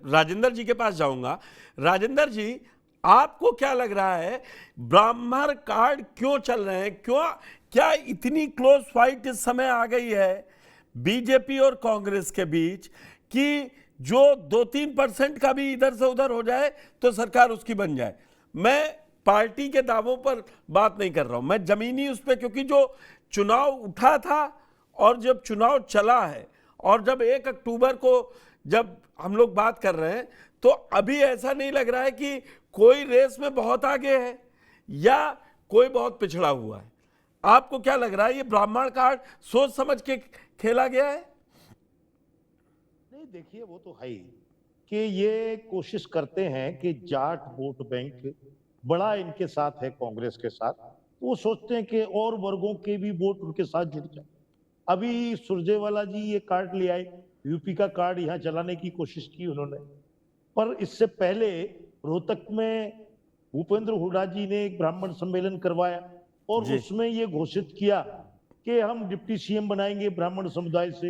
राजेंद्र जी के पास जाऊंगा। राजेंद्र जी, आपको क्या लग रहा है, ब्राह्मण कार्ड क्यों चल रहे हैं? क्यों, क्या इतनी क्लोज फाइट इस समय आ गई है बीजेपी और कांग्रेस के बीच कि जो 2-3% का भी इधर से उधर हो जाए तो सरकार उसकी बन जाए? मैं पार्टी के दावों पर बात नहीं कर रहा हूं, मैं जमीनी उस पर, क्योंकि जो चुनाव उठा था और जब चुनाव चला है और जब 1 अक्टूबर को जब हम लोग बात कर रहे हैं, तो अभी ऐसा नहीं लग रहा है कि कोई रेस में बहुत आगे है या कोई बहुत पिछड़ा हुआ है। आपको क्या लग रहा है, ये ब्राह्मण कार्ड सोच समझ के खेला गया है? नहीं, देखिए वो तो है ही कि ये कोशिश करते हैं कि जाट वोट बैंक बड़ा इनके साथ है, कांग्रेस के साथ, तो वो सोचते हैं कि और वर्गों के भी वोट उनके साथ जुड़ जाए। अभी सुरजेवाला जी ये कार्ड ले आए, यूपी का कार्ड यहाँ चलाने की कोशिश की उन्होंने, पर इससे पहले रोहतक में भूपेंद्र हुड्डा जी ने एक ब्राह्मण सम्मेलन करवाया और उसमें ये घोषित किया कि हम डिप्टी सीएम बनाएंगे ब्राह्मण समुदाय से।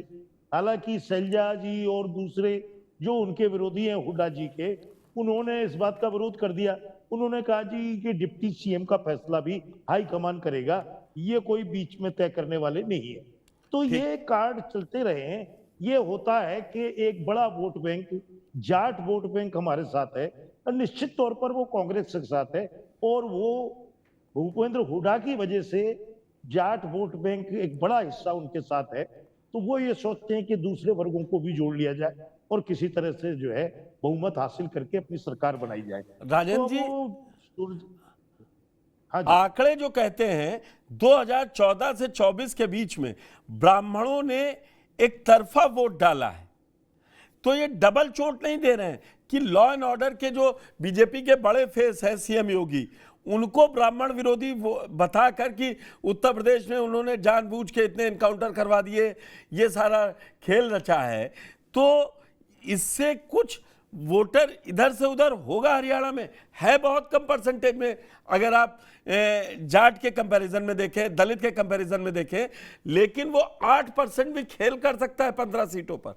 हालांकि शैलजा जी और दूसरे जो उनके विरोधी हैं हुड्डा जी के, उन्होंने इस बात का विरोध कर दिया। उन्होंने कहा जी कि डिप्टी सीएम का फैसला भी हाई कमान करेगा, ये कोई बीच में तय करने वाले नहीं है। तो ये कार्ड चलते रहे हैं। ये होता है कि एक बड़ा vote bank, Jat vote bank हमारे साथ है और निश्चित तौर पर वो कांग्रेस के साथ है, और वो भूपेंद्र हुड्डा की वजह से जाट वोट बैंक एक बड़ा हिस्सा उनके साथ है। तो वो ये सोचते हैं कि दूसरे वर्गों को भी जोड़ लिया जाए और किसी तरह से जो है बहुमत हासिल करके अपनी सरकार बनाई जाए। राजेंद्र जी, हाँ जी, आंकड़े जो कहते हैं 2014 से 24 के बीच में ब्राह्मणों ने एक तरफा वोट डाला है, तो ये डबल चोट नहीं दे रहे हैं कि लॉ एंड ऑर्डर के जो बीजेपी के बड़े फेस है सीएम योगी, उनको ब्राह्मण विरोधी बताकर कि उत्तर प्रदेश में उन्होंने जानबूझ के इतने एनकाउंटर करवा दिए, ये सारा खेल रचा है, तो इससे कुछ वोटर इधर से उधर होगा? हरियाणा में है बहुत कम परसेंटेज में, अगर आप जाट के कंपैरिजन में देखें, दलित के कंपैरिजन में देखें, लेकिन वो 8% भी खेल कर सकता है 15 सीटों पर।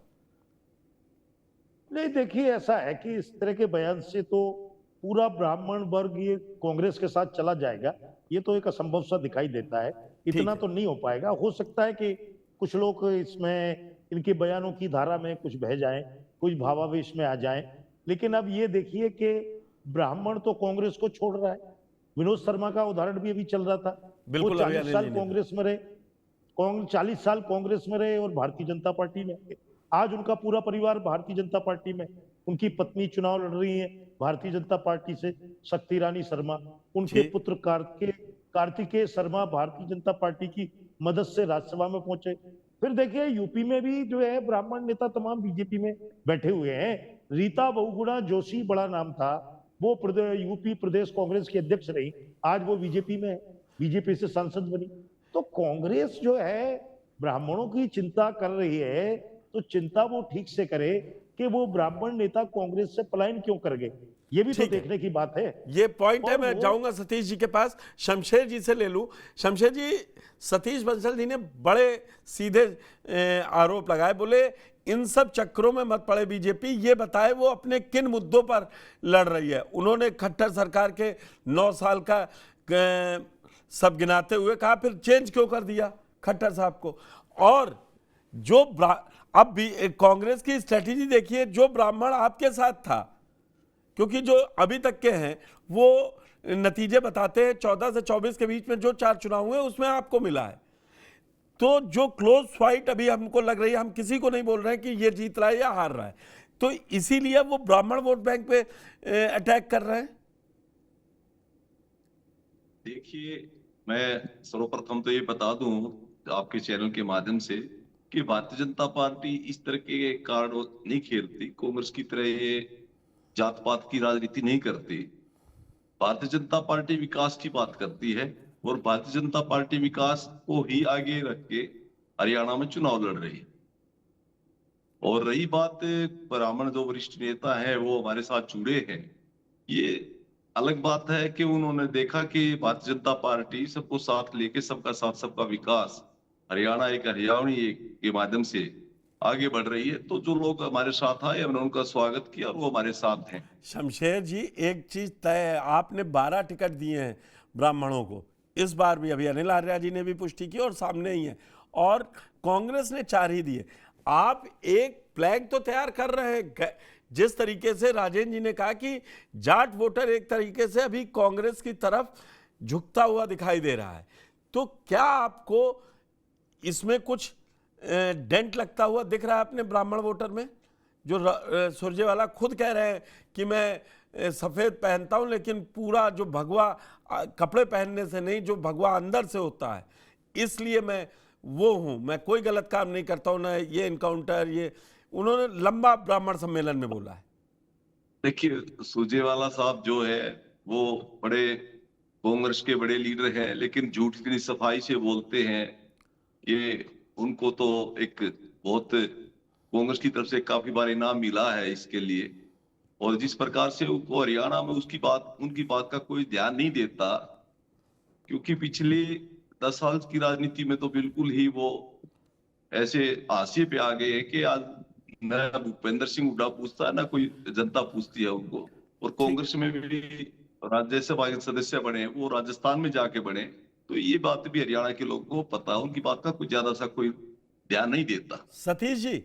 नहीं, देखिए ऐसा है कि इस तरह के बयान से तो पूरा ब्राह्मण वर्ग ये कांग्रेस के साथ चला जाएगा, ये तो एक असंभव सा दिखाई देता है। इतना तो नहीं हो पाएगा। हो सकता है कि कुछ लोग इसमें इनके बयानों की धारा में कुछ बह जाएं, कुछ भावावेश में आ जाएं, लेकिन अब ये देखिए कि ब्राह्मण तो कांग्रेस को छोड़ रहा है। विनोद शर्मा का उदाहरण भी अभी चल रहा था। वो 40 साल कांग्रेस में रहे, 40 साल कांग्रेस में रहे और भारतीय जनता पार्टी में। आज उनका पूरा परिवार भारतीय जनता पार्टी में, उनकी पत्नी चुनाव लड़ रही है भारतीय जनता पार्टी से, शक्ति रानी शर्मा। उनके पुत्र कार्तिकेय शर्मा भारतीय जनता पार्टी की मदद से राज्यसभा में पहुंचे। फिर देखिए यूपी में भी जो है ब्राह्मण नेता तमाम बीजेपी में बैठे हुए हैं। रीता बहुगुणा जोशी बड़ा नाम था, वो यूपी प्रदेश कांग्रेस की अध्यक्ष रही, आज वो बीजेपी में है, बीजेपी से सांसद बनी। तो कांग्रेस जो है ब्राह्मणों की चिंता कर रही है, तो चिंता वो ठीक से करे कि वो ब्राह्मण नेता कांग्रेस से पलायन क्यों कर गए, ये भी तो देखने की बात है। ये पॉइंट है। मैं जाऊंगा सतीश जी के पास, शमशेर जी से ले लूं। शमशेर जी, सतीश बंसल जी ने बड़े सीधे आरोप लगाए, बोले इन सब चक्करों में मत पड़े बीजेपी, ये बताए वो अपने किन मुद्दों पर लड़ रही है। उन्होंने खट्टर सरकार के 9 साल का सब गिनाते हुए कहा फिर चेंज क्यों कर दिया खट्टर साहब को। और जो अब भी कांग्रेस की स्ट्रेटेजी देखिए, जो ब्राह्मण आपके साथ था, क्योंकि जो अभी तक के हैं वो नतीजे बताते हैं 14 से 24 के बीच में जो 4 चुनाव हुए उसमें आपको मिला है, तो जो क्लोज फाइट अभी हमको लग रही है, हम किसी को नहीं बोल रहे हैं कि ये जीत रहा है या हार रहा है, तो इसीलिए वो ब्राह्मण वोट बैंक पे अटैक कर रहे हैं। देखिए, मैं सर्वप्रथम तो ये बता दूं आपके चैनल के माध्यम से कि भारतीय जनता पार्टी इस तरह के कार्ड नहीं खेलती, कांग्रेस की तरह ये जात पात की राजनीति नहीं करती। भारतीय जनता पार्टी विकास की बात करती है और भारतीय जनता पार्टी विकास को ही आगे रख के हरियाणा में चुनाव लड़ रही है। और रही बात ब्राह्मण जो वरिष्ठ नेता है वो हमारे साथ जुड़े हैं, ये अलग बात है कि उन्होंने देखा कि भारतीय जनता पार्टी सबको साथ लेके सबका साथ सबका विकास हरियाणा एक हरियाणवी के माध्यम से आगे बढ़ रही है। तो जो लोग हमारे साथ आए हमने उनका स्वागत किया और वो हमारे साथ हैं। शमशेर जी, एक चीज तय है, आपने 12 टिकट दिए हैं ब्राह्मणों को इस बार भी। अभी अनिल आर्या जी ने भी पुष्टि की और सामने ही है, और कांग्रेस ने 4 ही दिए। आप एक फ्लैग तो तैयार कर रहे हैं। जिस तरीके से राजेंद्र जी ने कहा कि जाट वोटर एक तरीके से अभी कांग्रेस की तरफ झुकता हुआ दिखाई दे रहा है, तो क्या आपको इसमें कुछ डेंट लगता हुआ दिख रहा है अपने ब्राह्मण वोटर में? जो सुरजेवाला खुद कह रहे हैं कि मैं सफेद पहनता हूं, लेकिन पूरा जो भगवा कपड़े पहनने से नहीं, जो भगवा अंदर से होता है, इसलिए मैं वो हूं, मैं कोई गलत काम नहीं करता हूं, ना ये इनकाउंटर, ये उन्होंने लंबा ब्राह्मण सम्मेलन में बोला है। देखिए, सुरजेवाला साहब जो है वो बड़े कांग्रेस के बड़े लीडर हैं, लेकिन झूठ की सफाई से बोलते हैं। ये उनको तो एक बहुत कांग्रेस की तरफ से काफी बार इनाम मिला है इसके लिए, और जिस प्रकार से वो हरियाणा में उनकी बात का कोई ध्यान नहीं देता, क्योंकि पिछले 10 साल की राजनीति में तो बिल्कुल ही वो ऐसे हाशिए पे आ गए हैं कि आज न भूपेंद्र सिंह हुड्डा पूछता है, ना कोई जनता पूछती है उनको। और कांग्रेस में भी राज्यसभा के सदस्य बने, वो राजस्थान में जाके बने, तो ये बात भी हरियाणा के लोगों को पता है, उनकी बात का कुछ ज्यादा सा कोई ध्यान नहीं देता। सतीश जी,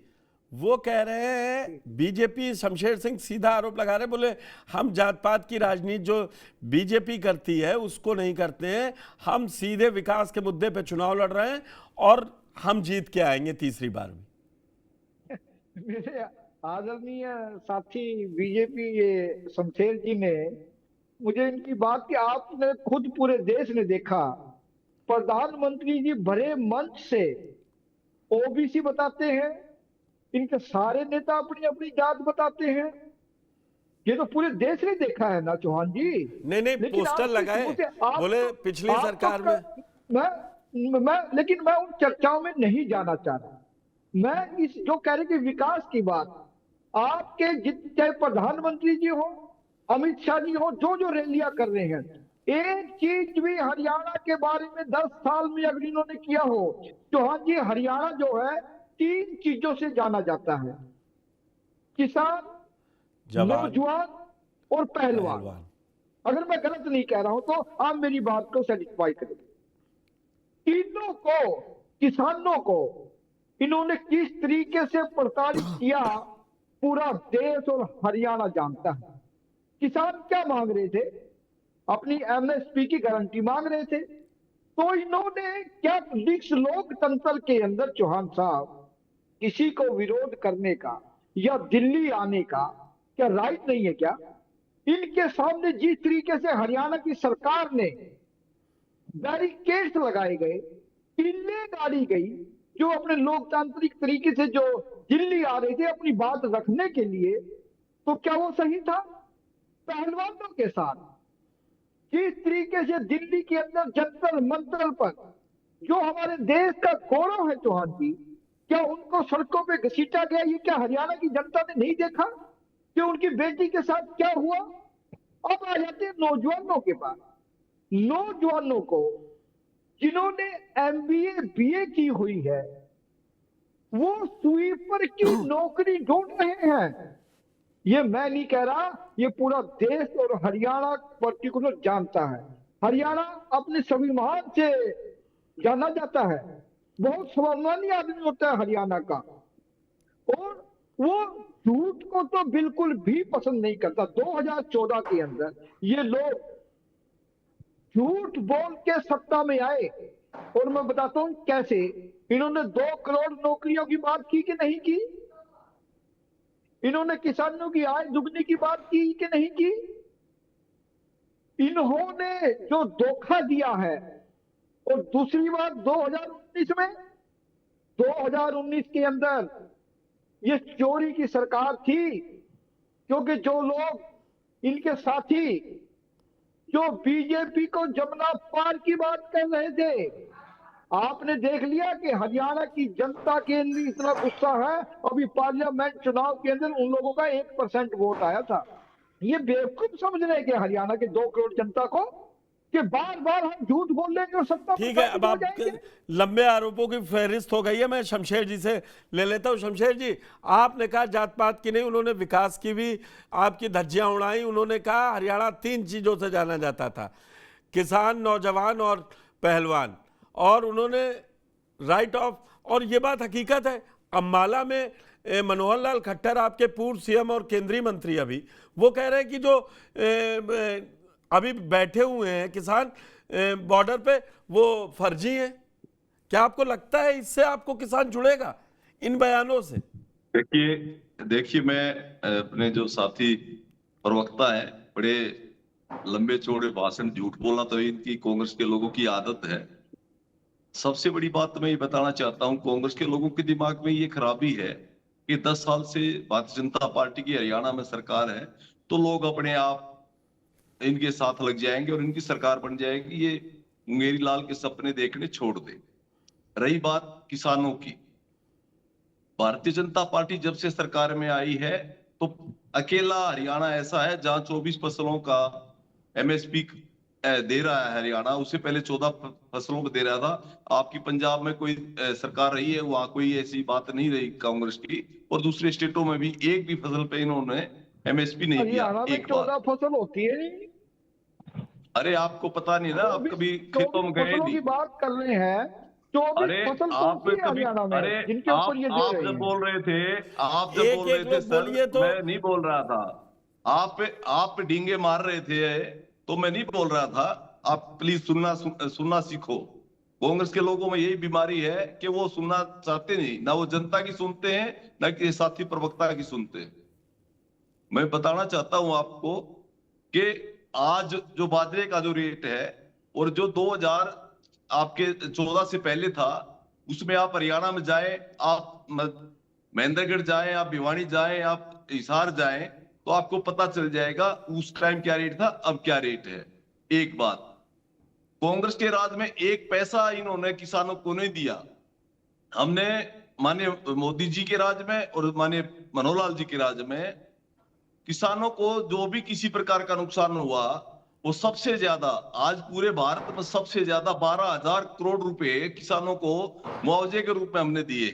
वो कह रहे हैं, बीजेपी, शमशेर सिंह सीधा आरोप लगा रहे, बोले हम जात पात की राजनीति जो बीजेपी करती है उसको नहीं करते हैं, हम सीधे विकास के मुद्दे पे चुनाव लड़ रहे हैं और हम जीत के आएंगे तीसरी बार भी। मेरे आदरणीय साथी बीजेपी ये शमशेर जी ने, मुझे इनकी बात की आपने खुद पूरे देश ने देखा, प्रधानमंत्री जी भरे मंच से ओबीसी बताते हैं, इनके सारे नेता अपनी अपनी जात बताते हैं। ये तो पूरे देश ने देखा है ना चौहान जी। नहीं, पोस्टर लगाए, बोले पिछली सरकार में। लेकिन मैं उन चर्चाओं में नहीं जाना चाह रहा। मैं इस जो कह रहे कि विकास की बात, आपके चाहे प्रधानमंत्री जी हो, अमित शाह जी हो, जो जो रैलियां कर रहे हैं, एक चीज भी हरियाणा के बारे में 10 साल में अगर इन्होंने किया हो, चौहान जी, हरियाणा जो है 3 चीजों से जाना जाता है, किसान, नौजवान और पहलवान। अगर मैं गलत नहीं कह रहा हूं तो आप मेरी बात को सेटिस्फाई करें। तीनों को, किसानों को इन्होंने किस तरीके से प्रताड़ित किया, पूरा देश और हरियाणा जानता है। किसान क्या मांग रहे थे? अपनी एमएसपी की गारंटी मांग रहे थे। तो इन्होंने क्या लोकतंत्र के अंदर चौहान साहब किसी को विरोध करने का या दिल्ली आने का क्या राइट नहीं है क्या? इनके सामने जिस तरीके से हरियाणा की सरकार ने बैरिकेड्स लगाए गए, किल्ले गाड़ी गई, जो अपने लोकतांत्रिक तरीके से जो दिल्ली आ रहे थे अपनी बात रखने के लिए, तो क्या वो सही था? पहलवानों के साथ जिस तरीके से दिल्ली के अंदर जंतर मंतर पर जो हमारे देश का गौरव है चौहान जी, क्या उनको सड़कों पे घसीटा गया? ये क्या हरियाणा की जनता ने नहीं देखा कि उनकी बेटी के साथ क्या हुआ? अब आ जाते हैं नौजवानों के पास। नौजवानों को जिन्होंने एमबीए बीए की हुई है, वो स्वीपर की नौकरी ढूंढ रहे हैं। ये मैं नहीं कह रहा, ये पूरा देश और हरियाणा पर्टिकुलर जानता है। हरियाणा अपने स्वाभिमान से जाना जाता है, बहुत स्वाभिमानी आदमी होता है हरियाणा का, और वो झूठ को तो बिल्कुल भी पसंद नहीं करता। 2014 के अंदर ये लोग झूठ बोल के सत्ता में आए, और मैं बताता हूं कैसे। इन्होंने 2 करोड़ नौकरियों की बात की कि नहीं की? इन्होंने किसानों की आय दुगनी की बात की कि नहीं की? इन्होंने जो धोखा दिया है, और दूसरी बात 2019 के अंदर ये चोरी की सरकार थी, क्योंकि जो लोग इनके साथी जो बीजेपी को जमुना पार की बात कर रहे थे, आपने देख लिया कि हरियाणा की जनता के अंदर इतना गुस्सा है। अभी पार्लियामेंट चुनाव के अंदर उन लोगों का 1% वोट आया था। ये बेवकूफ समझ रहे हैं कि हरियाणा के 2 करोड़ जनता को कि बार बार हम झूठ बोल लेंगे और सत्ता पर ठीक है, अब काबिज हो आप जाएंगे। लंबे आरोपों की फहरिस्त हो गई है। मैं शमशेर जी से ले लेता हूं। शमशेर जी, आपने कहा जात पात की नहीं, उन्होंने विकास की भी आपकी धज्जियां उड़ाई। उन्होंने कहा हरियाणा 3 चीजों से जाना जाता था, किसान, नौजवान और पहलवान, और उन्होंने राइट ऑफ, और ये बात हकीकत है। अम्बाला में मनोहर लाल खट्टर, आपके पूर्व सीएम और केंद्रीय मंत्री, अभी वो कह रहे हैं कि जो अभी बैठे हुए हैं किसान बॉर्डर पे, वो फर्जी हैं। क्या आपको लगता है इससे आपको किसान जुड़ेगा इन बयानों से? देखिए मैं अपने जो साथी प्रवक्ता है, बड़े लंबे चौड़े भाषण, झूठ बोलना तो इनकी कांग्रेस के लोगों की आदत है। सबसे बड़ी बात तो मैं ये बताना चाहता हूं, कांग्रेस के लोगों के दिमाग में ये खराबी है कि 10 साल से भारतीय जनता पार्टी की हरियाणा में सरकार है, तो लोग अपने आप इनके साथ लग जाएंगे और इनकी सरकार बन जाएगी। ये मुंगेरी लाल के सपने देखने छोड़ दे। रही बात किसानों की, भारतीय जनता पार्टी जब से सरकार में आई है तो अकेला हरियाणा ऐसा है जहां 24 फसलों का एमएसपी दे रहा है हरियाणा। उससे पहले 14 फसलों को दे रहा था। आपकी पंजाब में कोई सरकार रही है, वहां कोई ऐसी बात नहीं रही कांग्रेस की, और दूसरे स्टेटों में भी एक भी फसल पे इन्होंने एमएसपी नहीं दिया। हरियाणा में एक बात, 14 फसल होती है नहीं। अरे आपको पता नहीं ना, आप कभी खेतों में गए फसलों नहीं। की बात कर रहे हैं, 24 अरे फसल आप कौन सी है कभी, हरियाणा में अरे जिनके ऊपर ये दे आप रहे जब हैं? बोल रहे थे, आप जब एक बोल रहे एक थे लोग सर, बोलिए तो। मैं नहीं बोल रहा था। आप डींगे मार रहे थे तो मैं नहीं बोल रहा था। आप प्लीज सुनना सीखो। कांग्रेस के लोगों में यही बीमारी है कि वो सुनना चाहते नहीं, ना वो जनता की सुनते हैं, ना कि साथी प्रवक्ता की सुनते हैं। मैं बताना चाहता हूं आपको कि आज जो बाजरे का जो रेट है और जो 2000 आपके 14 से पहले था, उसमें आप हरियाणा में जाएं, आप महेंद्रगढ़ जाएं, आप भिवानी जाएं, आप हिसार जाएं, तो आपको पता चल जाएगा उस टाइम क्या रेट था, अब क्या रेट है। एक बात, कांग्रेस के राज में एक पैसा इन्होंने किसानों को नहीं दिया। हमने माननीय मोदी जी के राज में और माननीय मनोहर लाल जी के राज में किसानों को जो भी किसी प्रकार का नुकसान हुआ, वो सबसे ज्यादा, आज पूरे भारत में सबसे ज्यादा 12,000 करोड़ रुपए किसानों को मुआवजे के रूप में हमने दिए।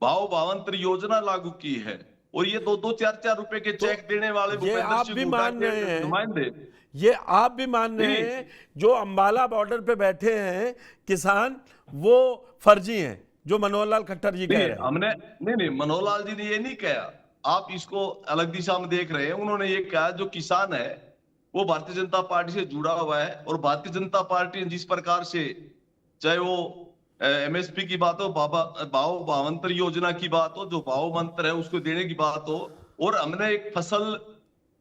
भाव भावांतर योजना लागू की है, और ये 2-2, 4-4 रुपए के चेक देने वाले ये भूपेंद्र आप सिंह भी हुड्डा मान के रहे हैं, नुमाइंदे, ये आप भी मान रहे नहीं। हैं जो अंबाला बॉर्डर पे बैठे हैं किसान, वो फर्जी हैं, जो मनोहर लाल खट्टर जी कह नहीं रहे हैं? हमने, नहीं मनोहर लाल जी ने ये नहीं कहा, आप इसको अलग दिशा में देख रहे हैं। उन्होंने ये कहा जो किसान है वो भारतीय जनता पार्टी से जुड़ा हुआ है, और भारतीय जनता पार्टी जिस प्रकार से, चाहे वो एमएसपी की बात हो, भाव भावांतर योजना की बात हो, जो भाव मंत्र है उसको देने की बात हो, और हमने एक फसल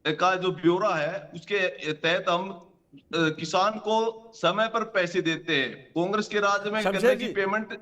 का जो ब्यौरा है उसके तहत हम किसान को समय पर पैसे देते हैं। कांग्रेस के राज में शमशेर गन्ने की जी, पेमेंट